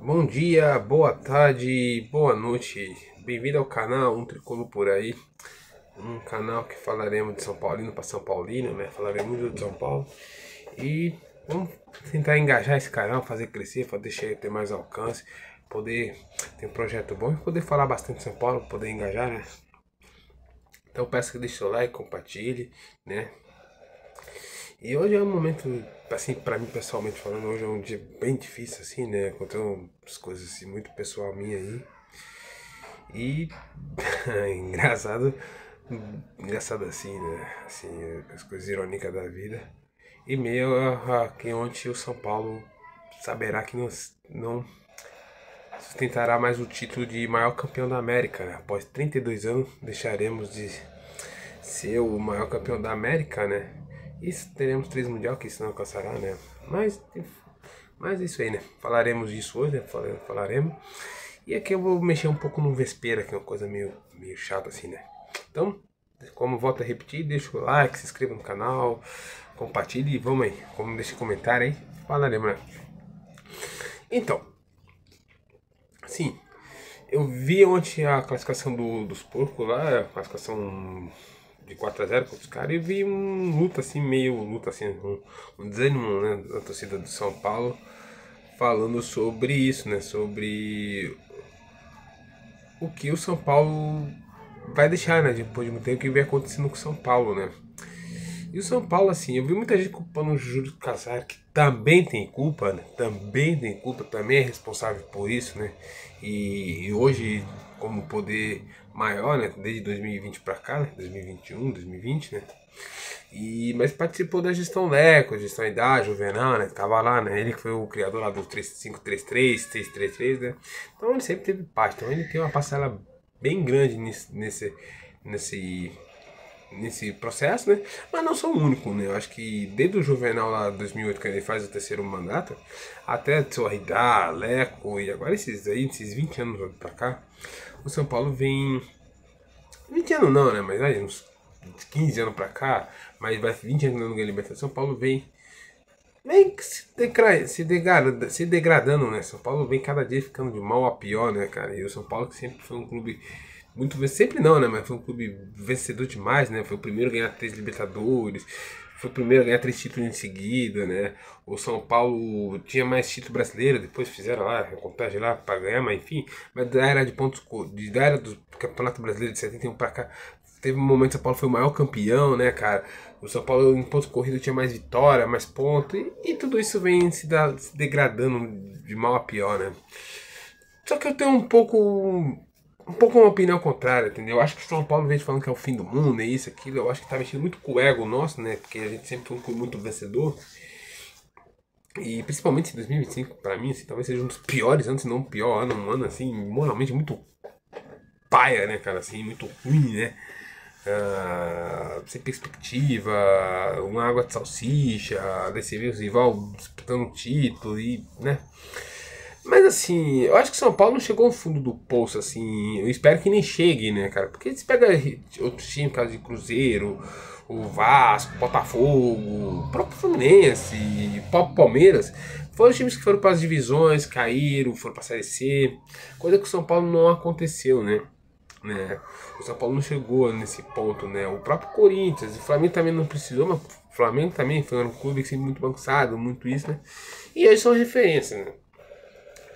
Bom dia, boa tarde, boa noite. Bem-vindo ao canal Um Tricolor por aí. Um canal que falaremos de São Paulino para São Paulino, né? Falaremos muito de São Paulo. E vamos tentar engajar esse canal, fazer crescer, para deixar ele ter mais alcance, poder ter um projeto bom e poder falar bastante de São Paulo, poder engajar, né? Então peço que deixe seu like, compartilhe, né? E hoje é um momento, assim, pra mim pessoalmente falando, hoje é um dia bem difícil, assim, né? Aconteceu umas coisas assim, muito pessoal minha aí. E engraçado, engraçado assim, né? Assim, as coisas irônicas da vida. E meio a que ontem o São Paulo saberá que não sustentará mais o título de maior campeão da América, né? Após 32 anos, deixaremos de ser o maior campeão da América, né? Isso teremos 3 mundial, que isso não alcançará, né? Mas é isso aí, né? Falaremos disso hoje, né? Falaremos. E aqui eu vou mexer um pouco no vespeira, que é uma coisa meio chata assim, né? Então, como volto a repetir, deixa o like, se inscreva no canal, compartilhe e vamos aí. Como deixa comentário aí, falaremos, né? Então, sim, eu vi ontem a classificação dos porcos lá, a classificação de 4-0 contra os caras, e vi um luta assim, meio luta assim, um desânimo, né, da torcida do São Paulo, falando sobre isso, né, sobre o que o São Paulo vai deixar, né, depois de muito tempo, o que vem acontecendo com o São Paulo, né. E o São Paulo, assim, eu vi muita gente culpando o Júlio Casares, que também tem culpa, né? Também tem culpa, também é responsável por isso, né? E hoje, como poder maior, né? Desde 2020 para cá, né? 2021, 2020, né? Mas participou da gestão Leco, gestão Idade, Juvenal, né? Tava lá, né? Ele que foi o criador lá do 3533, 633, né? Então ele sempre teve parte. Então ele tem uma parcela bem grande nesse nesse processo, né? Mas não sou o único, né? Eu acho que desde o Juvenal lá 2008, que ele faz o terceiro mandato, até o Arridá, Leco e agora esses 20 anos pra cá, o São Paulo vem. 20 anos não, né? Mas aí, uns 15 anos pra cá, mas vai 20 anos no Libertadores, São Paulo vem se degradando, né? São Paulo vem cada dia ficando de mal a pior, né, cara? E o São Paulo que sempre foi um clube muito sempre não, né? Mas foi um clube vencedor demais, né? Foi o primeiro a ganhar 3 Libertadores, foi o primeiro a ganhar 3 títulos em seguida, né? O São Paulo tinha mais título brasileiro, depois fizeram lá a contagem lá para ganhar, mas enfim, mas da era de pontos, da era do Campeonato Brasileiro de 71 para cá, teve um momento que o São Paulo foi o maior campeão, né, cara? O São Paulo em pontos corridos tinha mais vitória, mais pontos, e tudo isso vem se degradando de mal a pior, né? Só que eu tenho um pouco uma opinião contrária, entendeu? Eu acho que o São Paulo, em vez de falando que é o fim do mundo, é isso, aquilo, eu acho que tá mexendo muito com o ego nosso, né? Porque a gente sempre foi um clube muito vencedor. E principalmente em 2025, pra mim, assim, talvez seja um dos piores anos, se não o pior ano, um ano, assim, moralmente muito paia, né, cara? Assim, muito ruim, né? Sem perspectiva, uma água de salsicha, daí você vê os rival disputando um título e, né? Mas assim, eu acho que São Paulo não chegou ao fundo do poço, assim. Eu espero que nem chegue, né, cara? Porque se pega outros times, caso de Cruzeiro, o Vasco, Botafogo, o próprio Fluminense, o próprio Palmeiras, foram os times que foram para as divisões, caíram, foram para a Série C, coisa que o São Paulo não aconteceu, né? O São Paulo não chegou nesse ponto, né? O próprio Corinthians, o Flamengo também não precisou, mas o Flamengo também foi um clube que sempre muito bagunçado, muito isso, né? E eles são referência, né?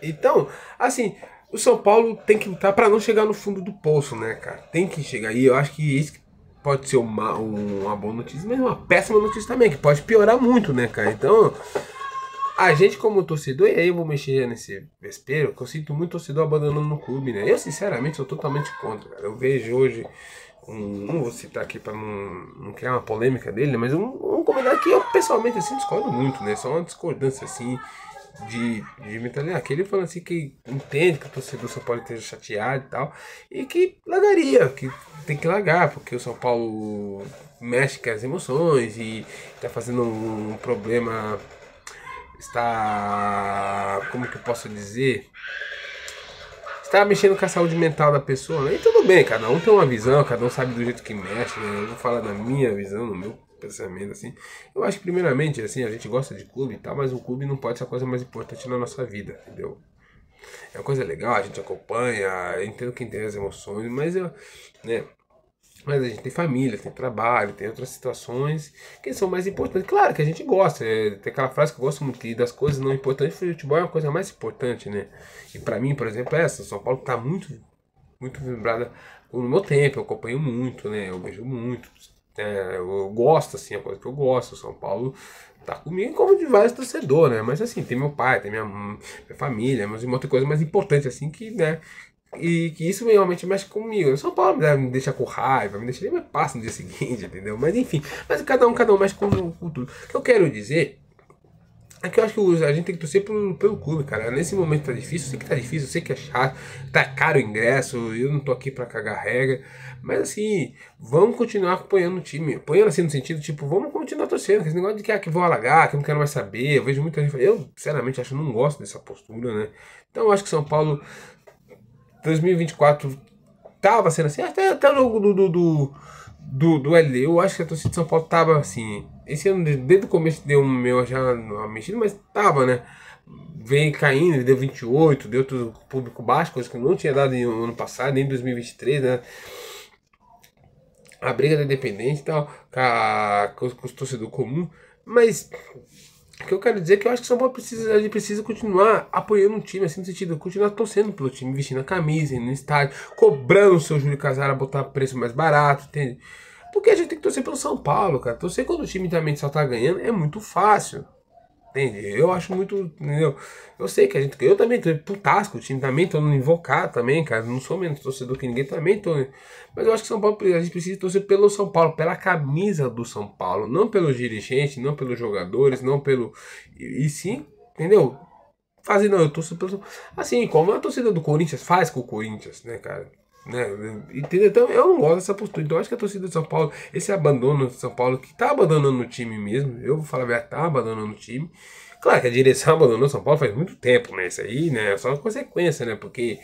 Então, assim, o São Paulo tem que lutar para não chegar no fundo do poço, né, cara? Tem que chegar. E eu acho que isso pode ser uma boa notícia, mas uma péssima notícia também, que pode piorar muito, né, cara? Então, a gente como torcedor, e aí eu vou mexer nesse vespeiro, que eu sinto muito torcedor abandonando no clube, né? Eu, sinceramente, sou totalmente contra, cara. Eu vejo hoje, não vou citar aqui para não criar uma polêmica dele, né? Mas um comentário que eu pessoalmente assim discordo muito, né? Só uma discordância assim de mentalidade. Aquele falando assim que entende que o torcedor São Paulo esteja chateado e tal, e que largaria, que tem que largar, porque o São Paulo mexe com as emoções e está fazendo um problema, está, como que eu posso dizer, está mexendo com a saúde mental da pessoa, né? E tudo bem, cada um tem uma visão, cada um sabe do jeito que mexe, né? Eu vou falar da minha visão, no meu pensamento, assim. Eu acho que, primeiramente, assim, a gente gosta de clube e tal, mas o clube não pode ser a coisa mais importante na nossa vida, entendeu? é uma coisa legal, a gente acompanha, eu entendo quem tem as emoções, mas eu, né? Mas a gente tem família, tem trabalho, tem outras situações que são mais importantes. Claro que a gente gosta, tem aquela frase que eu gosto muito, que das coisas não importantes, o futebol é a coisa mais importante, né? E pra mim, por exemplo, é essa. O São Paulo tá muito vibrada no meu tempo, eu acompanho muito, né? Eu vejo muito, eu gosto, assim, é coisa que eu gosto. O São Paulo tá comigo como de vários torcedores, né? Mas assim, tem meu pai, tem minha família, meus irmãos, tem coisa mais importante, assim, que, né? E que isso realmente mexe comigo. O São Paulo me deixa com raiva, me deixa nem mais passa no dia seguinte, entendeu? Mas enfim, mas cada um mexe com tudo. O que eu quero dizer é que eu acho que a gente tem que torcer pelo clube, cara. Nesse momento tá difícil, eu sei que tá difícil, eu sei que é chato, tá caro o ingresso, eu não tô aqui pra cagar regra. Mas assim, vamos continuar apoiando o time. Apoiando assim no sentido, tipo, vamos continuar torcendo. Esse negócio de que vou alagar, que eu não quero mais saber. Eu vejo muita gente. Eu, sinceramente, acho que não gosto dessa postura, né? Então eu acho que São Paulo 2024 tava sendo assim, até o jogo do LD, eu acho que a torcida de São Paulo tava assim. Esse ano, desde o começo, deu um meu já uma mexida, mas tava, né? Vem caindo, ele deu 28, deu tudo público baixo, coisa que não tinha dado no ano passado, nem em 2023, né? A briga da Independente e tal, com os torcedores comuns, mas o que eu quero dizer é que eu acho que o São Paulo precisa, a gente precisa continuar apoiando o time, assim, no sentido, continuar torcendo pelo time, vestindo a camisa, indo no estádio, cobrando o seu Júlio Casara, botar preço mais barato, entende? Porque a gente tem que torcer pelo São Paulo, cara. Torcer quando o time também só tá ganhando é muito fácil. Entende? Eu acho muito. Entendeu? Eu sei que a gente. Eu também tô putasco, o time também tô invocado também, cara. Não sou menos torcedor que ninguém, também tô. Mas eu acho que São Paulo, a gente precisa torcer pelo São Paulo, pela camisa do São Paulo. Não pelos dirigentes, não pelos jogadores, não pelo. E sim, entendeu? Fazendo, eu torço pelo. Assim, como a torcida do Corinthians faz com o Corinthians, né, cara? Né? Entendeu? Então eu não gosto dessa postura. Então eu acho que a torcida de São Paulo, esse abandono de São Paulo, que tá abandonando o time mesmo, eu vou falar a verdade, tá abandonando o time. Claro que a direção abandonou São Paulo faz muito tempo, né? Isso aí, né? É só uma consequência, né? Porque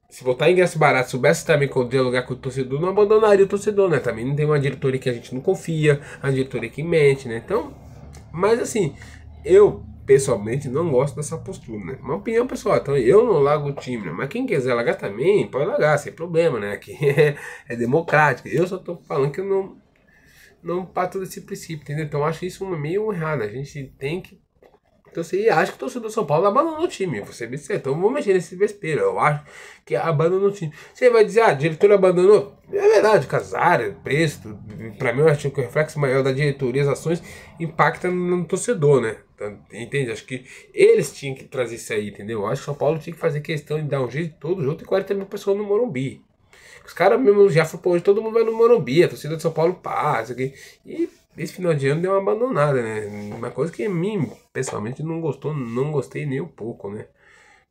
se botar ingresso barato, soubesse também dialogar com o torcedor, não abandonaria o torcedor, né? Também não tem uma diretoria que a gente não confia, a diretoria que mente, né? Então, mas assim, eu pessoalmente não gosto dessa postura, né? Uma opinião pessoal, então eu não largo o time, né? Mas quem quiser largar também, pode largar, sem problema, né? Aqui é democrático. Eu só tô falando que eu não parto desse princípio, entendeu? Então eu acho isso meio errado. A gente tem que. Então você acha que o torcedor do São Paulo abandonou o time, você me certo. Então vamos mexer nesse vespeiro. Eu acho que abandonou o time. Você vai dizer, o diretor abandonou? É verdade, Casares, preço. Pra mim, eu acho que o reflexo maior da diretoria, as ações, impacta no torcedor, né? Então, entende? Acho que eles tinham que trazer isso aí, entendeu? Eu acho que o São Paulo tinha que fazer questão de dar um jeito de todo jogo e 40 mil pessoas no Morumbi. Os caras mesmo já falaram, pô, hoje todo mundo vai no Morumbi, a torcida de São Paulo passa. E esse final de ano deu uma abandonada, né? Uma coisa que a mim, pessoalmente, não gostei nem um pouco, né?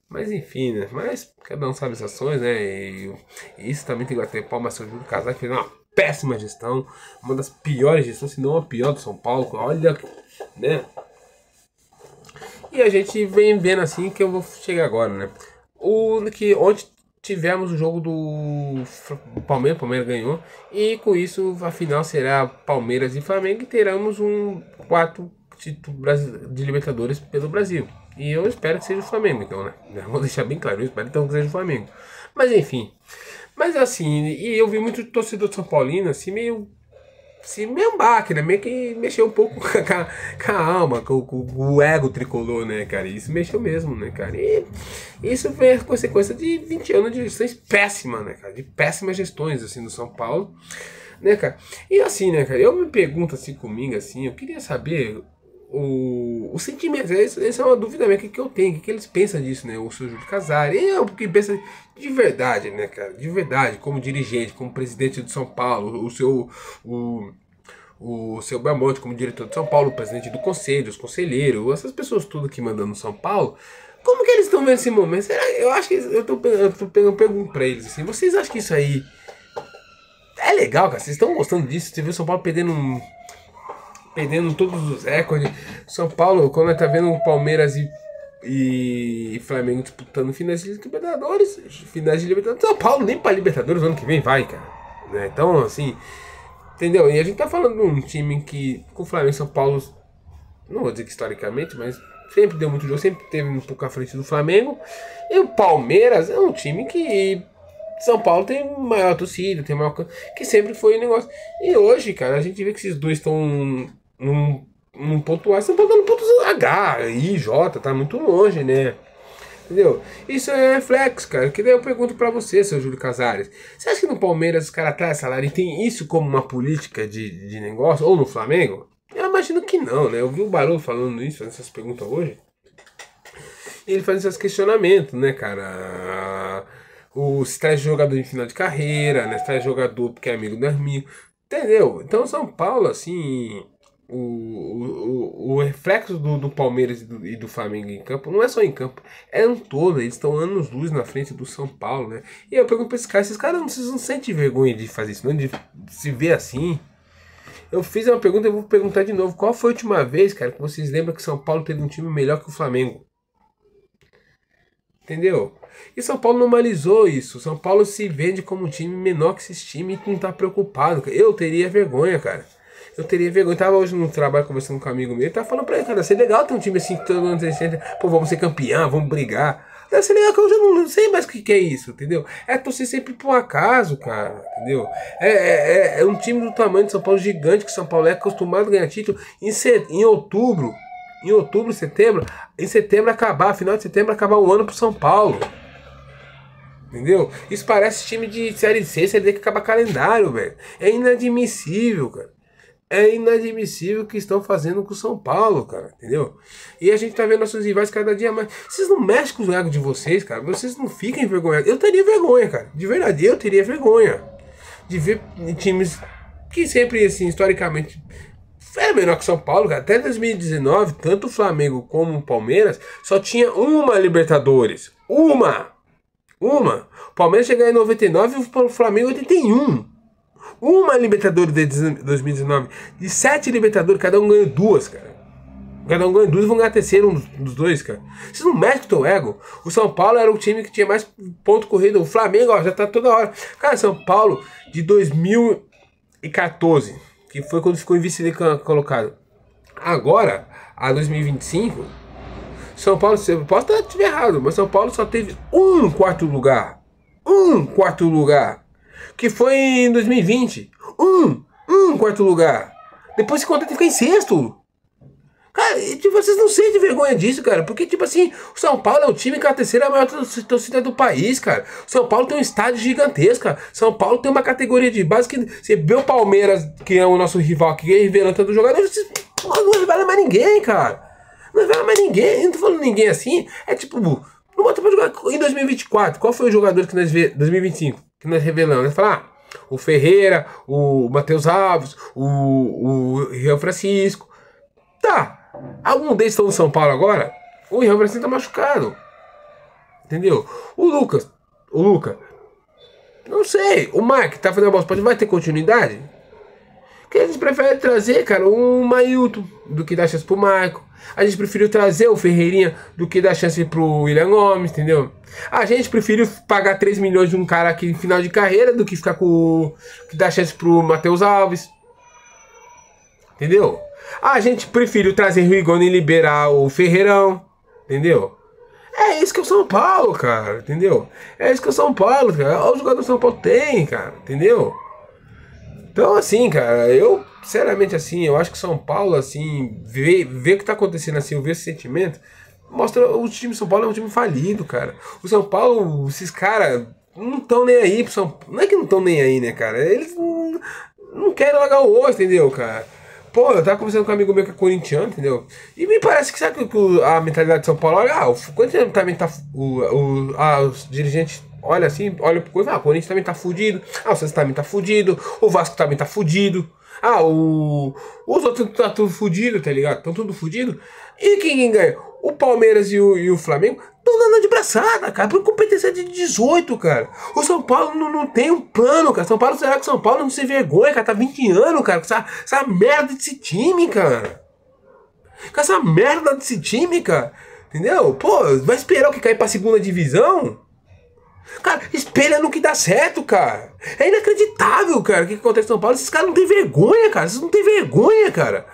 Mas enfim, né? Mas cada um sabe as ações, né? E isso também tem que bater palma ao seu Júlio Casar, que fez uma péssima gestão, uma das piores gestões, se não a pior do São Paulo. Olha, né? E a gente vem vendo assim que eu vou chegar agora, né? Ontem tivemos o jogo do Palmeiras, o Palmeiras ganhou, e com isso a final será Palmeiras e Flamengo e teremos um quarto título de Libertadores pelo Brasil. E eu espero que seja o Flamengo, então, né? Vou deixar bem claro, eu espero então que seja o Flamengo. Mas enfim. Mas assim, e eu vi muito torcedor de São Paulino, assim, meio um baque, né? Meio que mexeu um pouco com a alma, com o ego tricolor, né, cara? Isso mexeu mesmo, né, cara? E isso foi a consequência de 20 anos de gestões péssimas, né, cara? De péssimas gestões, assim, no São Paulo, né, cara? E assim, né, cara? Eu me pergunto, assim, comigo, assim, eu queria saber o sentimento. Essa é uma dúvida minha que eu tenho, que eles pensam disso, né? O seu Júlio Casares, e eu que pensa de verdade, né, cara? De verdade, como dirigente, como presidente de São Paulo, o seu Belmonte como diretor de São Paulo, o presidente do conselho, os conselheiros, essas pessoas tudo que mandam no São Paulo, como que eles estão vendo esse momento? Eu acho que eu pergunto pra eles assim, vocês acham que isso aí é legal, cara? Vocês estão gostando disso? Você vê o São Paulo perdendo todos os recordes. São Paulo, quando tá vendo o Palmeiras e Flamengo disputando finais de Libertadores, São Paulo nem pra Libertadores ano que vem vai, cara. Né? Então, assim, entendeu? E a gente tá falando de um time que, com o Flamengo e São Paulo, não vou dizer que historicamente, mas sempre deu muito jogo, sempre teve um pouco à frente do Flamengo. E o Palmeiras é um time que São Paulo tem maior torcida, tem maior, que sempre foi o negócio. E hoje, cara, a gente vê que esses dois estão num ponto A, São Paulo tá no ponto H, I, J, tá muito longe, né? Entendeu? Isso é reflexo, cara. Que daí eu pergunto pra você, seu Júlio Casares. Você acha que no Palmeiras os caras trazem salário e tem isso como uma política de negócio? Ou no Flamengo? Eu imagino que não, né? Eu vi o Barulho falando isso, fazendo essas perguntas hoje. E ele faz esses questionamentos, né, cara? Se traz jogador em final de carreira, né? Se traz jogador porque é amigo do amigo. Entendeu? Então São Paulo, assim... O reflexo do Palmeiras e do Flamengo em campo não é só em campo, é em todo. Eles estão anos-luz na frente do São Paulo, né? E eu pergunto pra esses caras não sentem vergonha de fazer isso, não, de se ver assim. Eu fiz uma pergunta e vou perguntar de novo: qual foi a última vez, cara, que vocês lembram que São Paulo teve um time melhor que o Flamengo? Entendeu? E São Paulo normalizou isso. São Paulo se vende como um time menor que esses times e não tá preocupado. Eu teria vergonha, cara. Eu teria vergonha. Eu tava hoje no trabalho conversando com um amigo meu. Ele tava falando pra ele, cara, deve ser legal ter um time assim que todo mundo sente, pô, vamos ser campeão, vamos brigar. Deve ser legal que eu já não sei mais o que é isso, entendeu? É torcer sempre por um acaso, cara, entendeu? É um time do tamanho de São Paulo gigante, que São Paulo é acostumado a ganhar título em outubro. Em outubro, setembro. Em setembro acabar, final de setembro acabar um ano pro São Paulo. Entendeu? Isso parece time de Série C, Série D que acaba calendário, velho. É inadmissível, cara. É inadmissível o que estão fazendo com o São Paulo, cara, entendeu? E a gente tá vendo nossos rivais cada dia mais. Vocês não mexem com os egos de vocês, cara. Vocês não ficam envergonhados. Eu teria vergonha, cara. De verdade, eu teria vergonha de ver times que sempre, assim, historicamente, é menor que o São Paulo, cara. Até 2019, tanto o Flamengo como o Palmeiras só tinha uma Libertadores. Uma. O Palmeiras chegou em 99 e o Flamengo em 81. Uma Libertadores de 2019. De 7 Libertadores, cada um ganhou 2, cara. Cada um ganhou 2 e vão ganhar a terceira, um dos dois, cara. Vocês não mexem com o teu ego. O São Paulo era o time que tinha mais ponto corrido. O Flamengo, ó, já tá toda hora. Cara, São Paulo de 2014, que foi quando ficou em vice colocado. Agora, a 2025, São Paulo, posso estar errado, mas São Paulo só teve um quarto lugar. Um quarto lugar. Que foi em 2020. Um quarto lugar. Depois se conta de ficar em sexto. Cara, vocês não sentem vergonha disso, cara. Porque, tipo assim, o São Paulo é o time que é a terceira maior torcida do país, cara. O São Paulo tem um estádio gigantesco, cara. São Paulo tem uma categoria de base que você vê o Palmeiras, que é o nosso rival, que é revelando todo jogador, não revela mais ninguém, cara. Não revela mais ninguém. Eu não tô falando ninguém assim. É tipo, não bota pra jogar em 2024. Qual foi o jogador que nós vê 2025? Que nós revelamos, nós falamos, o Ferreira, o Matheus Alves, o Rian Francisco. Tá, algum deles estão no São Paulo agora? O Rian Francisco tá machucado. Entendeu? O Luca, não sei. O Mike tá fazendo a bola, vai ter continuidade? Que a gente prefere trazer, cara, um Mailton do que dar chance pro Michael. A gente preferiu trazer o Ferreirinha do que dar chance pro William Gomes, entendeu? A gente preferiu pagar 3 milhões de um cara aqui em final de carreira do que ficar com que dar chance pro Matheus Alves. Entendeu? A gente preferiu trazer o Rigoni e liberar o Ferreirão. Entendeu? É isso que é o São Paulo, cara. Entendeu? É isso que é o São Paulo, cara. Olha o jogador do São Paulo tem, cara. Entendeu? Então, assim, cara, eu, sinceramente, assim, eu acho que São Paulo, assim, ver o que tá acontecendo, assim, ver esse sentimento, mostra o time de São Paulo é um time falido, cara. O São Paulo, esses caras, não estão nem aí pro São Paulo. Não é que não estão nem aí, né, cara? Eles não querem largar o osso, entendeu, cara? Pô, eu tava conversando com um amigo meu que é corintiano, entendeu? E me parece que, sabe que a mentalidade de São Paulo, olha, o Corinthians também tá, os dirigentes olha assim, olha pro coisa, o Corinthians também tá fudido, o Santos também tá fudido, o Vasco também tá fudido, os outros tá tudo fudido, tá ligado? Tão tudo fudido. E quem ganha? O Palmeiras e o Flamengo estão dando de braçada, cara, por competência de 18, cara. O São Paulo não tem um plano, cara. Será que o São Paulo não se vergonha, cara? Tá 20 anos, cara, com essa merda desse time, cara. Com essa merda desse time, cara. Entendeu? Pô, vai esperar o que cair pra segunda divisão? Cara, espelha no que dá certo, cara. É inacreditável, cara, o que acontece em São Paulo. Esses caras não têm vergonha, cara. Vocês não têm vergonha, cara.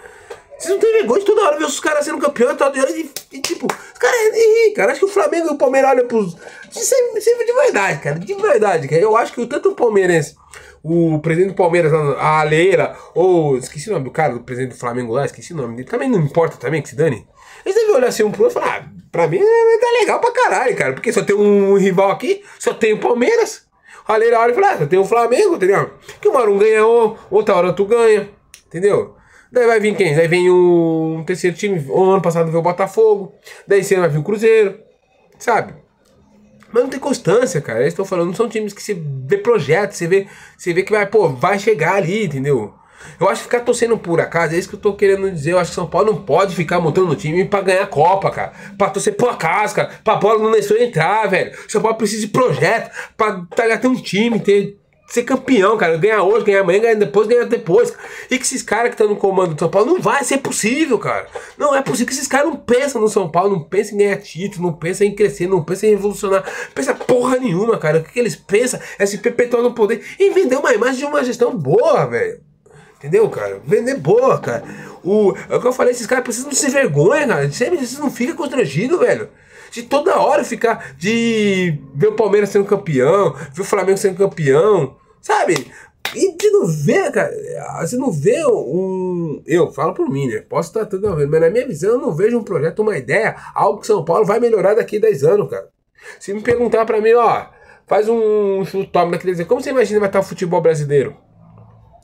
Vocês não têm vergonha de toda hora ver os caras sendo campeão e tipo, os caras ri, cara. Acho que o Flamengo e o Palmeiras olham pros. Sempre de verdade, cara. De verdade, cara. Eu acho que tanto o palmeirense, o presidente do Palmeiras, a Leila, ou. Esqueci o nome do cara, do presidente do Flamengo lá, esqueci o nome dele. Também não importa também, que se dane. Eles devem olhar assim um pro outro e falar, pra mim tá legal pra caralho, cara. Porque só tem um rival aqui, só tem o Palmeiras. A Leila olha e fala, só tem o Flamengo, entendeu? Que uma hora um ganha, outra hora tu ganha, entendeu? Daí vai vir quem? Daí vem um terceiro time. O ano passado veio o Botafogo. Daí esse ano vai vir o Cruzeiro. Sabe? Mas não tem constância, cara. Eles estão falando, não são times que você vê projeto, você vê que vai, pô, vai chegar ali, entendeu? Eu acho que ficar torcendo por acaso, é isso que eu tô querendo dizer. Eu acho que São Paulo não pode ficar montando no time pra ganhar a Copa, cara. Pra torcer por acaso, cara. Pra bola não entrar, velho. São Paulo precisa de projeto pra ter um time, ser campeão, cara. Ganhar hoje, ganhar amanhã, ganhar depois. E que esses caras que estão no comando do São Paulo não vai ser possível, cara. Não é possível que esses caras não pensam no São Paulo, não pensam em ganhar título, não pensam em crescer, não pensam em revolucionar. Pensa porra nenhuma, cara. O que eles pensam é se perpetuar no poder e vender uma imagem de uma gestão boa, velho. Entendeu, cara? Vender boa, cara. É o que eu falei, esses caras precisam se vergonha, cara. Sempre vocês não ficam constrangidos, velho. De toda hora ficar de ver o Palmeiras sendo campeão, ver o Flamengo sendo campeão, sabe? E de não ver, cara, você não vê eu falo por mim, né? Posso estar tudo a ver, mas na minha visão eu não vejo um projeto, uma ideia, algo que São Paulo vai melhorar daqui a 10 anos, cara. Se me perguntar pra mim, ó, faz um chutômetro daqui a 10 anos, como você imagina vai estar o futebol brasileiro?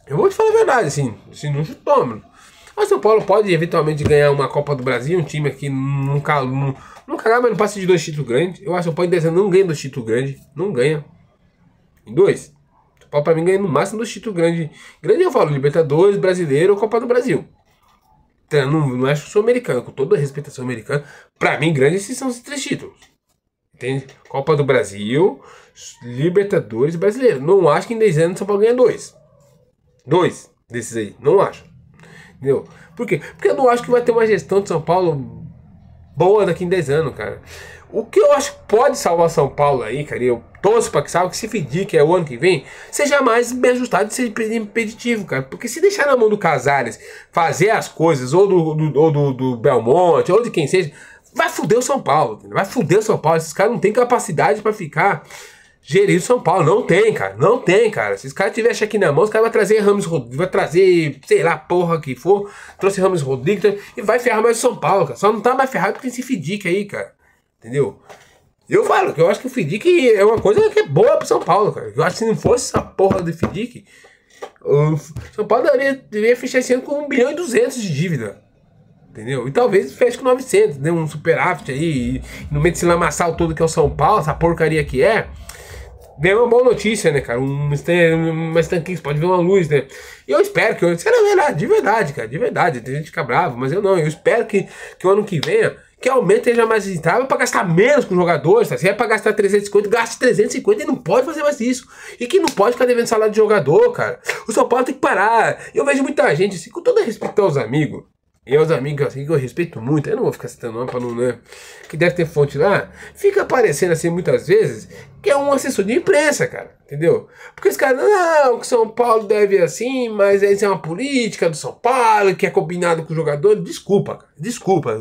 Eu vou te falar a verdade, assim não chutômetro. Mas São Paulo pode eventualmente ganhar uma Copa do Brasil, um time aqui nunca ganha, mas não passa de 2 títulos grandes. Eu acho que São Paulo em 10 anos não ganha 2 títulos grandes. Não ganha. Em 2. São Paulo pra mim ganha no máximo 2 títulos grandes. Grande eu falo, Libertadores, Brasileiro ou Copa do Brasil. Então, não acho que sou americano, com toda a respeitação americana. Pra mim, grande esses são os 3 títulos. Entende? Copa do Brasil, Libertadores e Brasileiro. Não acho que em 10 anos São Paulo ganha 2. 2 desses aí. Não acho. Entendeu? Por quê? Porque eu não acho que vai ter uma gestão de São Paulo boa daqui em 10 anos, cara. O que eu acho que pode salvar São Paulo aí, cara, e eu torço pra que salve, que se fedir que é o ano que vem, seja mais bem ajustado e seja impeditivo, cara. Porque se deixar na mão do Casares fazer as coisas, ou do Belmonte, ou de quem seja, vai foder o São Paulo, entendeu? Vai foder o São Paulo. Esses caras não têm capacidade pra ficar gerir o São Paulo. Não tem, cara. Não tem, cara. Se os caras tiverem aqui na mão, os caras vão trazer Ramos Rodrigues, vai trazer, sei lá, porra que for. Trouxe Ramos Rodrigues e vai ferrar mais o São Paulo, cara. Só não tá mais ferrado porque esse Fidic aí, cara. Entendeu? Eu falo que eu acho que o Fidic é uma coisa que é boa pro São Paulo, cara. Eu acho que se não fosse essa porra do Fidic, o São Paulo deveria fechar esse ano com 1,2 bilhão de dívida. Entendeu? E talvez feche com 900, né? Um superávit aí. E no meio desse lamaçal todo que é o São Paulo, essa porcaria que é. Vem uma boa notícia, né, cara? Uma estanquinha, pode ver uma luz, né? E eu espero que de verdade, cara, de verdade. Tem gente que fica bravo, mas eu não. Eu espero que o ano que venha, que aumento seja mais rentável para gastar menos com jogadores, tá? Se é para gastar 350, gaste 350 e não pode fazer mais isso. E que não pode ficar devendo salário de jogador, cara. O São Paulo tem que parar. Eu vejo muita gente, assim, com todo respeito aos amigos. E aos amigos assim, que eu respeito muito, eu não vou ficar citando nome pra não, né? Que deve ter fonte lá, fica aparecendo assim muitas vezes que é um assessor de imprensa, cara, entendeu? Porque os caras, não, que São Paulo deve ir assim, mas isso é uma política do São Paulo, que é combinado com os jogadores. Desculpa, cara, desculpa.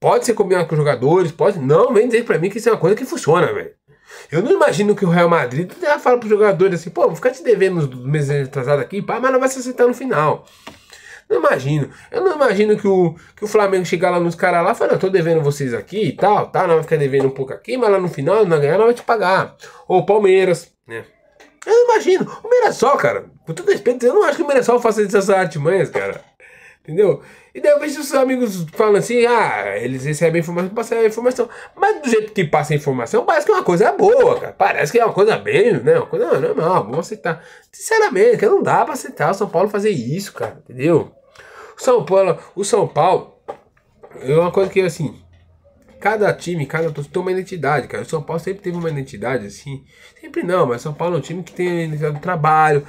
Pode ser combinado com os jogadores, pode. Não vem dizer pra mim que isso é uma coisa que funciona, velho. Eu não imagino que o Real Madrid já fala pros jogadores assim, pô, vou ficar te devendo nos meses atrasados aqui, pá, mas não vai se aceitar no final. Não imagino. Eu não imagino que o Flamengo chegar lá nos caras lá e falar, não, eu tô devendo vocês aqui e tal, tá? Não vai ficar devendo um pouco aqui, mas lá no final, não ganhar, não vai te pagar. Ou o Palmeiras, né? Eu não imagino. O Mirassol, cara, com todo respeito, eu não acho que o Mirassol faça essas artimanhas, cara. Entendeu? E daí eu vejo os amigos falando assim, eles recebem informação, passam a informação. Mas do jeito que passa a informação, parece que é uma coisa boa, cara. Parece que é uma coisa bem, né? Uma coisa normal, vamos aceitar. Sinceramente, cara, não dá pra aceitar o São Paulo fazer isso, cara. Entendeu? O São Paulo é uma coisa que, assim, cada time, cada torcida tem uma identidade, cara. O São Paulo sempre teve uma identidade, assim. Sempre não, mas o São Paulo é um time que tem a identidade do trabalho,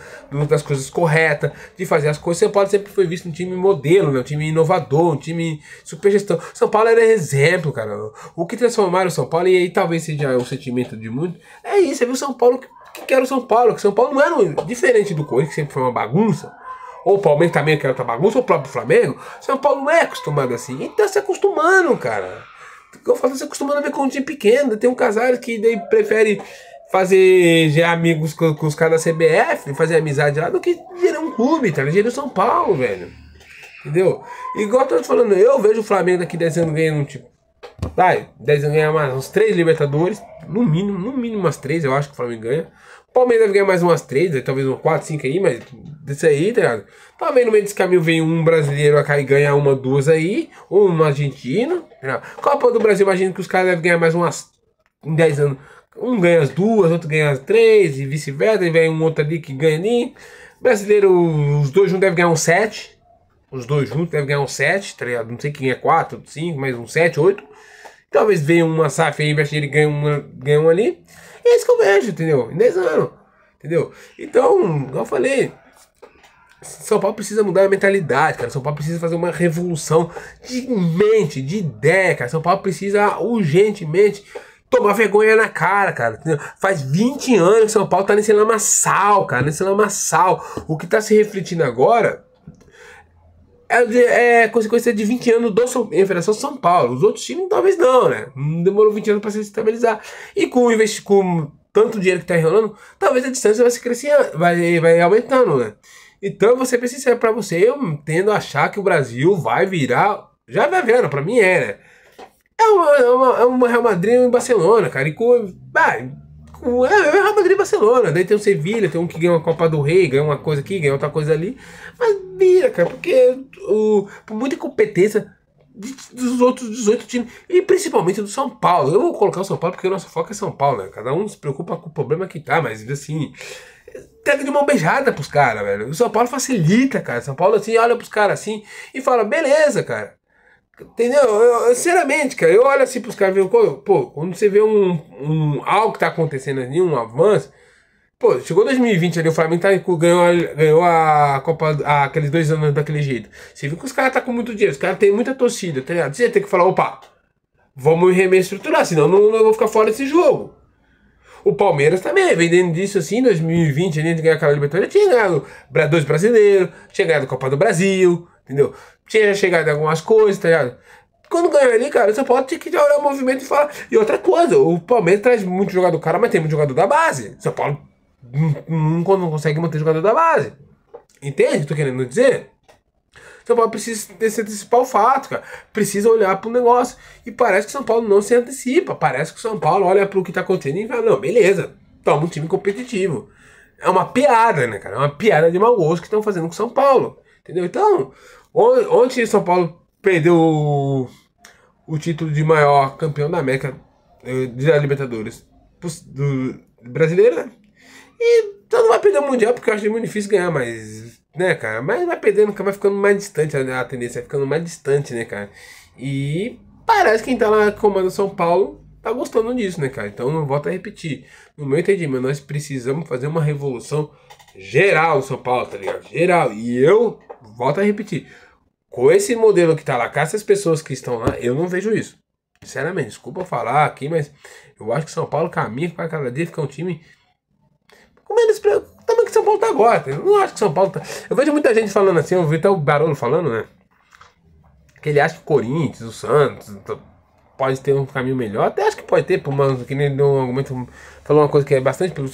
das coisas corretas, de fazer as coisas. O São Paulo sempre foi visto um time modelo, né? Um time inovador, um time super gestão. O São Paulo era exemplo, cara. O que transformaram o São Paulo, e aí talvez seja o sentimento de muitos, é isso, é ver o São Paulo que era o São Paulo. Que o São Paulo não era diferente do Corinthians, que sempre foi uma bagunça. ou o Palmeiras também quer outra bagunça, ou o próprio Flamengo, São Paulo não é acostumado assim. E tá se acostumando, cara. Eu falo, tá se acostumando a ver com um time pequeno. Tem um casal que daí prefere fazer já amigos com os caras da CBF, fazer amizade lá, do que gerar um clube, tá? Gerar o São Paulo, velho. Entendeu? Igual eu tô te falando, eu vejo o Flamengo daqui 10 anos ganhando, tipo, vai, 10 anos ganhar mais uns 3 Libertadores, no mínimo umas 3, eu acho que o Flamengo ganha. O Palmeiras deve ganhar mais umas 3, talvez umas 4, 5 aí, mas desse aí, tá ligado? Talvez no meio desse caminho vem um brasileiro a cair e ganhar uma, duas aí, ou um argentino, tá ligado? Copa do Brasil, imagino que os caras devem ganhar mais umas, em 10 anos. Um ganha as duas, outro ganha as 3, e vice-versa, e vem um outro ali que ganha ali. Brasileiro, os dois juntos devem ganhar um 7. Os dois juntos devem ganhar um 7, tá ligado? Não sei quem é 4, 5, mas um 7, 8. Talvez venha uma SAF aí, investe ele ganha uma ali. E é isso que eu vejo, entendeu? Em 10 anos, entendeu? Então, como eu falei, São Paulo precisa mudar a mentalidade, cara. São Paulo precisa fazer uma revolução de mente, de ideia, cara. São Paulo precisa urgentemente tomar vergonha na cara, cara. Entendeu? Faz 20 anos que São Paulo tá nesse lamaçal, cara. Nesse lamaçal. O que tá se refletindo agora é consequência de 20 anos em Federação São Paulo. Os outros times talvez não, né? Demorou 20 anos para se estabilizar. E com tanto dinheiro que tá enrolando, talvez a distância vai se crescendo, vai aumentando, né? Então você precisa, para você, eu tendo a achar que o Brasil vai virar. Já vai vendo, para mim é, né? É uma Real Madrid e Barcelona, cara. E é Real Madrid e Barcelona. Daí tem o Sevilha, tem um que ganha uma Copa do Rei, ganha uma coisa aqui, ganha outra coisa ali. Mas vira, cara, porque por muita incompetência dos outros 18 times, e principalmente do São Paulo. Eu vou colocar o São Paulo porque o nosso foco é São Paulo, né? Cada um se preocupa com o problema que tá, mas assim, pega de mão beijada pros caras, velho. O São Paulo facilita, cara. São Paulo assim, olha pros caras assim e fala, beleza, cara. Entendeu? Sinceramente, cara, eu olho assim pros caras, pô, quando você vê algo que tá acontecendo ali, um avanço, pô, chegou 2020 ali, o Flamengo ganhou a Copa, aqueles 2 anos daquele jeito. Você viu que os caras tá com muito dinheiro, os caras têm muita torcida, tá ligado? Você ia ter que falar, opa, vamos reestruturar, senão eu vou ficar fora desse jogo. O Palmeiras também, vendendo disso assim, em 2020, antes de ganhar aquela Libertadores, tinha ganhado 2 brasileiros, tinha ganhado a Copa do Brasil, entendeu? Tinha chegado em algumas coisas, tá ligado? Quando ganha ali, cara, você pode ter que olhar o movimento e falar. E outra coisa, o Palmeiras traz muito jogador do cara, mas tem muito jogador da base. São Paulo não consegue manter jogador da base. Entende o que eu tô querendo dizer? São Paulo precisa se antecipar o fato, cara. Precisa olhar pro negócio. E parece que São Paulo não se antecipa. Parece que o São Paulo olha pro que tá acontecendo e fala, não, beleza, toma um time competitivo. É uma piada, né, cara? É uma piada de mau gosto que estão fazendo com São Paulo. Entendeu? Então, ontem o São Paulo perdeu o título de maior campeão da América da Libertadores do brasileiro, né? E então não vai perder o Mundial, porque eu acho muito difícil ganhar, mas, né, cara? Mas vai perdendo, vai ficando mais distante, a tendência vai ficando mais distante, né, cara? E parece que quem tá lá comando São Paulo tá gostando disso, né, cara? Então não volto a repetir. No meu entendimento, nós precisamos fazer uma revolução geral no São Paulo, tá ligado? Geral. E eu volto a repetir. Com esse modelo que tá lá, com essas pessoas que estão lá, eu não vejo isso. Sinceramente, desculpa falar aqui, mas eu acho que São Paulo caminha para cada dia ficar um time com menos também que São Paulo tá agora. Eu não acho que São Paulo tá. Eu vejo muita gente falando assim, eu vi até o Barolo falando, né? Que ele acha que o Corinthians, o Santos, pode ter um caminho melhor. Até acho que pode ter, que nem deu um argumento, falou uma coisa que é bastante pelo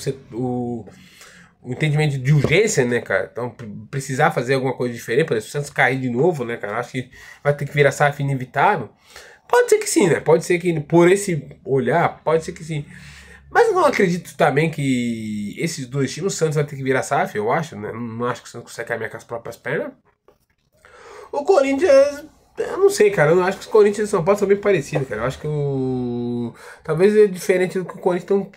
o entendimento de urgência, né, cara? Então, precisar fazer alguma coisa diferente, para o Santos cair de novo, né, cara? Acho que vai ter que virar SAF inevitável. Pode ser que sim, né? Pode ser que, por esse olhar, pode ser que sim. Mas eu não acredito também que esses dois times, o Santos vai ter que virar SAF, eu acho, né? Não acho que o Santos consegue caminhar com as próprias pernas. O Corinthians, eu não sei, cara. Eu não acho que os Corinthians e São Paulo são bem parecidos, cara. Eu acho que talvez é diferente do que o Corinthians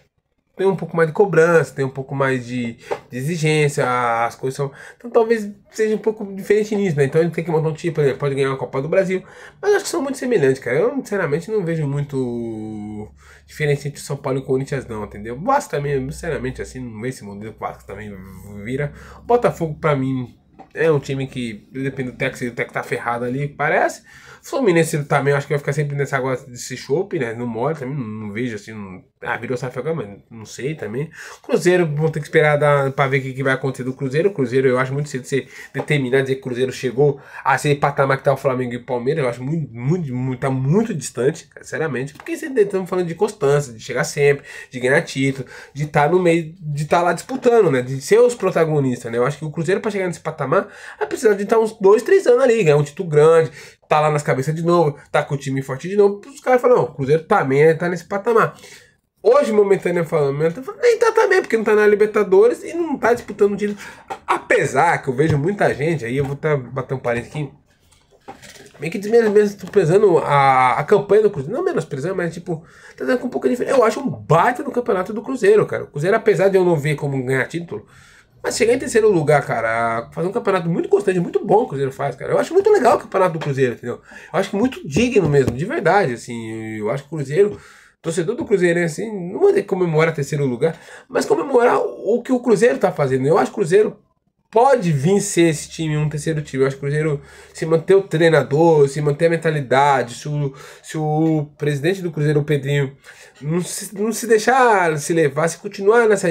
tem um pouco mais de cobrança, tem um pouco mais de exigência, as coisas são. Então talvez seja um pouco diferente nisso, né? Então ele tem que montar um time, por exemplo, pode ganhar uma Copa do Brasil, mas eu acho que são muito semelhantes, cara. Eu, sinceramente, não vejo muito diferença entre São Paulo e Corinthians, não, entendeu? Vasco também, sinceramente, assim, não vê esse modelo que o Vasco também vira. O Botafogo, pra mim, É um time que, depende do técnico, se o técnico tá ferrado ali, parece. O Fluminense também, eu acho que vai ficar sempre nesse negócio desse chope, né? Não mora também, não vejo assim. Virou Safegão, mas não sei também. Cruzeiro, vou ter que esperar pra ver o que vai acontecer do Cruzeiro. O Cruzeiro, eu acho muito cedo você determinar, dizer que o Cruzeiro chegou a ser patamar que tá o Flamengo e o Palmeiras. Eu acho tá muito distante, sinceramente. Porque estamos falando de constância, de chegar sempre, de ganhar título, de estar no meio, de estar lá disputando, né? De ser os protagonistas, né? Eu acho que o Cruzeiro, pra chegar nesse patamar, vai precisar de estar uns 2, 3 anos ali, ganhar um título grande, tá lá nas cabeças de novo, tá com o time forte de novo. Os caras falam, não, o Cruzeiro também tá nesse patamar. Hoje, momentâneo falando, nem tá também, porque não tá na Libertadores e não tá disputando o título. Apesar que eu vejo muita gente, aí eu vou bater um parênteses aqui, meio que menosprezando a campanha do Cruzeiro. Não menosprezando, mas tipo, tá dando com um pouco de diferença. Eu acho um baita no campeonato do Cruzeiro, cara. O Cruzeiro, apesar de eu não ver como ganhar título, mas chegar em terceiro lugar, cara, fazer um campeonato muito constante, muito bom que o Cruzeiro faz, cara. Eu acho muito legal o campeonato do Cruzeiro, entendeu? Eu acho que muito digno mesmo, de verdade, assim. Eu acho que o Cruzeiro, torcedor do Cruzeiro, assim, não vou dizer comemorar terceiro lugar, mas comemorar o que o Cruzeiro tá fazendo. Eu acho que o Cruzeiro pode vir ser esse time, um terceiro time. Eu acho que o Cruzeiro, se manter o treinador, se manter a mentalidade, se o presidente do Cruzeiro, o Pedrinho, não se deixar se levar, se continuar nessa.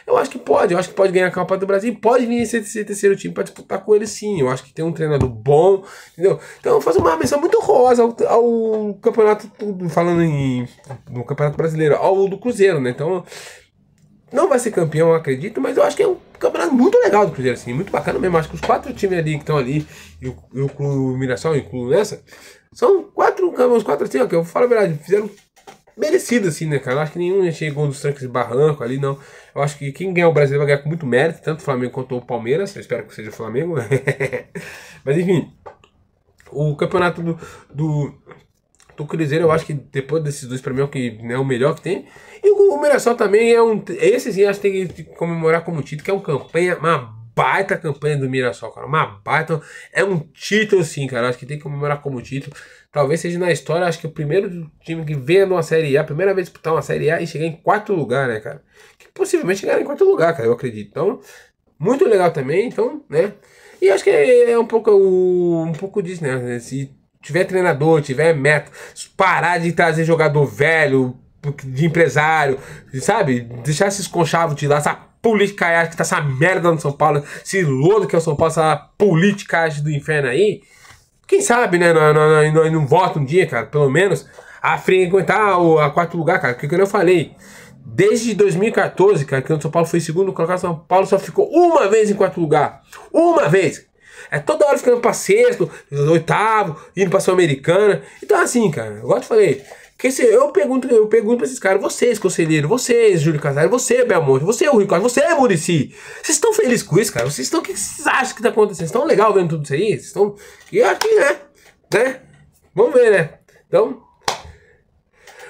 Eu acho que pode ganhar a Copa do Brasil, pode vir esse terceiro time para disputar com ele sim. Eu acho que tem um treinador bom, entendeu? Então faço uma menção muito rosa ao campeonato, falando no Campeonato Brasileiro, ao do Cruzeiro, né? Então. Não vai ser campeão, eu acredito, mas eu acho que é um campeonato muito legal do Cruzeiro, assim, muito bacana mesmo. Acho que os 4 times ali que estão ali, e o Mirassol incluo nessa, são os 4 times, que eu falo a verdade, fizeram merecido, assim, né, cara? Eu acho que nenhum chegou dos trancos e barranco ali, não. Eu acho que quem ganhar o Brasileiro vai ganhar com muito mérito, tanto o Flamengo quanto o Palmeiras. Eu espero que seja o Flamengo, né? Mas enfim, o campeonato do Cruzeiro, eu acho que depois desses dois, pra mim, é o melhor que tem. E o Mirassol também é um. Esse sim, acho que tem que comemorar como título, que é uma baita campanha do Mirassol, cara. Uma baita. É um título, sim, cara. Acho que tem que comemorar como título. Talvez seja na história, acho que o primeiro time que venha numa Série A, a primeira vez disputar uma Série A e chegar em 4º lugar, né, cara? Que possivelmente chegar em 4º lugar, cara, eu acredito. Então, muito legal também, então, né? E acho que é um pouco disso, né? Se tiver treinador, tiver meta, parar de trazer jogador velho, de empresário, sabe? Deixar esses conchavos de lá, essa política que tá essa merda no São Paulo, esse lodo que é o São Paulo, essa política do inferno aí. Quem sabe, né? Nós não volta um dia, cara, pelo menos, a frequentar a 4º lugar, cara. Porque como eu falei, desde 2014, cara, que o São Paulo foi segundo colocado, São Paulo só ficou uma vez em 4º lugar. Uma vez! É toda hora ficando pra 6º, 8º, indo pra Sul-Americana. Então assim, cara, igual eu te falei, eu pergunto pra esses caras, vocês, conselheiro, vocês, Júlio Casares, você, Belmonte, você, o Rui Costa, você, Muricy. Vocês estão felizes com isso, cara? Vocês estão, o que vocês acham que tá acontecendo? Vocês estão legal vendo tudo isso aí? Vocês estão, e aqui, né? Vamos ver, né? Então,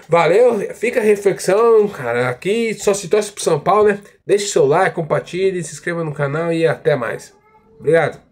valeu, fica a reflexão, cara. Aqui só se torce pro São Paulo, né? Deixe seu like, compartilhe, se inscreva no canal e até mais. Obrigado.